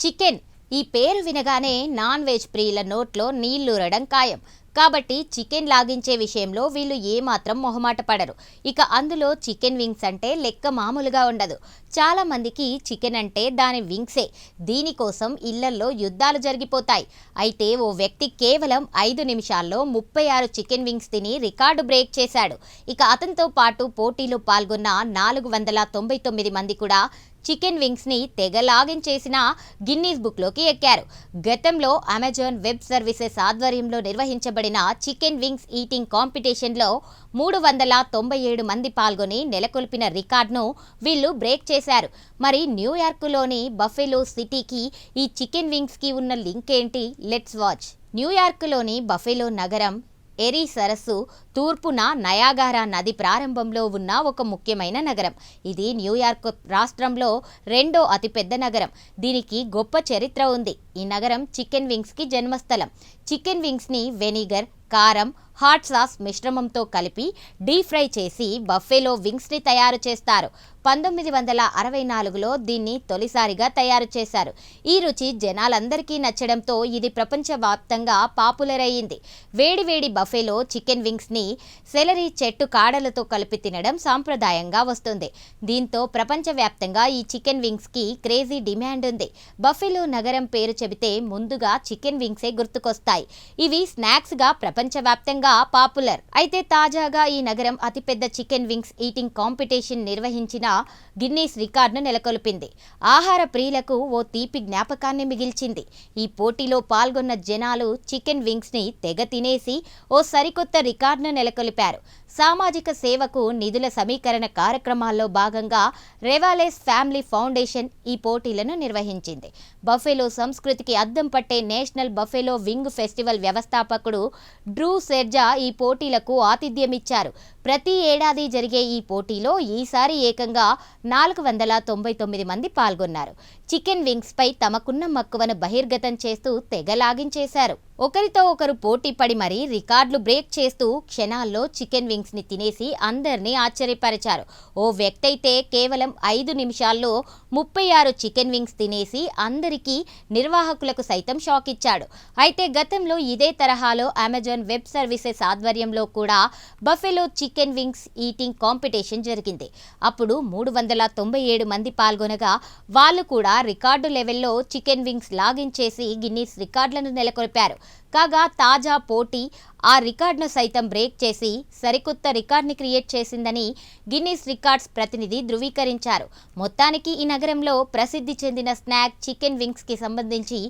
Chicken ఈ పేరు వినగానే నాన్ వెజ్ ప్రియుల నోట్లో నీళ్లూరడం ఖాయం. కాబట్టి చికెన్ లాగించే విషయంలో వీళ్ళు ఏమాత్రం మొహమాట పడరు. ఇక అందులో చికెన్ వింగ్స్ అంటే లెక్క మామూలుగా ఉండదు. చాలా మందికి చికెన్ అంటే దాని వింగ్సే. దీనికోసం ఇళ్లల్లో యుద్ధాలు జరిగిపోతాయి. అయితే ఓ వ్యక్తి కేవలం 5 నిమిషాల్లో 36 చికెన్ వింగ్స్ తిని రికార్డు బ్రేక్ చేశాడు. ఇక అతనితో పాటు పోటీలో పాల్గొన్న 499 మంది కూడా చికెన్ వింగ్స్ ని తెగ లాగించేసిన గిన్నీస్ బుక్లోకి ఎక్కారు. గతంలో అమెజాన్ వెబ్ సర్వీసెస్ ఆధ్వర్యంలో నిర్వహించబడిన చికెన్ వింగ్స్ ఈటింగ్ కాంపిటీషన్లో 397 మంది పాల్గొని నెలకొల్పిన రికార్డును వీళ్ళు బ్రేక్ చేశారు. మరి న్యూయార్క్లోని బఫెలో సిటీకి ఈ చికెన్ వింగ్స్కి ఉన్న లింక్ ఏంటి? Let's watch. న్యూయార్క్లోని బఫెలో నగరం ఎరీ సరస్సు తూర్పున నయాగారా నది ప్రారంభంలో ఉన్న ఒక ముఖ్యమైన నగరం. ఇది న్యూయార్క్ రాష్ట్రంలో 2వ అతిపెద్ద నగరం. దీనికి గొప్ప చరిత్ర ఉంది. ఈ నగరం చికెన్ వింగ్స్కి జన్మస్థలం. చికెన్ వింగ్స్ని వెనిగర్, కారం, హాట్ సాస్ మిశ్రమంతో కలిపి డీప్ ఫ్రై చేసి బఫెలో వింగ్స్ని తయారు చేస్తారు. 1964లో దీన్ని తొలిసారిగా తయారు చేశారు. ఈ రుచి జనాలందరికీ నచ్చడంతో ఇది ప్రపంచవ్యాప్తంగా పాపులర్ అయ్యింది. వేడివేడి బఫెలో చికెన్ వింగ్స్ని సెలరీ చెట్టు కాడలతో కలిపి తినడం సాంప్రదాయంగా వస్తుంది. దీంతో ప్రపంచవ్యాప్తంగా ఈ చికెన్ వింగ్స్కి క్రేజీ డిమాండ్ ఉంది. బఫెలో నగరం పేరు చెబితే ముందుగా చికెన్ వింగ్సే గుర్తుకొస్తాయి. ఇవి స్నాక్స్గా ప్రపంచవ్యాప్తంగా పాపులర్. అయితే తాజాగా ఈ నగరం అతిపెద్ద చికెన్ వింగ్స్ ఈటింగ్ కాంపిటీషన్ నిర్వహించిన గిన్నీస్ రికార్డును నెలకొల్పింది. ఆహార ప్రియులకు ఓ తీపి జ్ఞాపకాన్ని మిగిల్చింది. ఈ పోటీలో పాల్గొన్న జనాలు చికెన్ వింగ్స్ ని తెగ తినేసి ఓ సరికొత్త రికార్డును నెలకొల్పారు. సామాజిక సేవకు నిధుల సమీకరణ కార్యక్రమాల్లో భాగంగా రెవాలెస్ ఫ్యామిలీ ఫౌండేషన్ ఈ పోటీలను నిర్వహించింది. బఫెలో సంస్కృతికి అద్దం పట్టే నేషనల్ బఫెలో వింగ్ ఫెస్టివల్ వ్యవస్థాపకుడు డ్రూ సెర్జా ఈ పోటీలకు ఆతిథ్యమిచ్చారు. ప్రతి ఏడాది జరిగే ఈ పోటీలో ఈసారి ఏకంగా 499 మంది పాల్గొన్నారు. చికెన్ వింగ్స్ పై తమకున్న మక్కువను బహిర్గతం చేస్తూ తెగ లాగించేశారు. ఒకరితో ఒకరు పోటీ పడి మరీ రికార్డులు బ్రేక్ చేస్తూ క్షణాల్లో చికెన్ వింగ్స్ ని తినేసి అందరినీ ఆశ్చర్యపరిచారు. ఓ వ్యక్తి అయితే కేవలం 5 నిమిషాల్లో 36 చికెన్ వింగ్స్ తినేసి అందరికీ నిర్వాహకులకు సైతం షాక్ ఇచ్చాడు. అయితే గతంలో ఇదే తరహాలో అమెజాన్ వెబ్ సర్వీసెస్ ఆధ్వర్యంలో కూడా buffalo chicken wings eating competition జరిగింది. అప్పుడు 397 మంది పాల్గొనగా వాళ్ళు కూడా రికార్డు లెవెల్లో చికెన్ వింగ్స్ లాగించేసి గిన్నీస్ రికార్డులను నెలకొల్పారు. కాగా తాజా పోటీ ఆ రికార్డును సైతం బ్రేక్ చేసి సరికొత్త రికార్డుని క్రియేట్ చేసిందని గిన్నీస్ రికార్డ్స్ ప్రతినిధి ధృవీకరించారు. మొత్తానికి ఈ నగరంలో ప్రసిద్ధి చెందిన స్నాక్ చికెన్ వింగ్స్కి సంబంధించి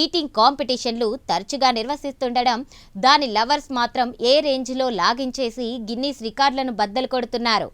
ఈటింగ్ కాంపిటీషన్లు తరచుగా నిర్వహిస్తుండడం, దాని లవర్స్ మాత్రం ఏ రేంజ్లో లాగించేసి గిన్నీస్ రికార్డులను బద్దలు కొడుతున్నారు.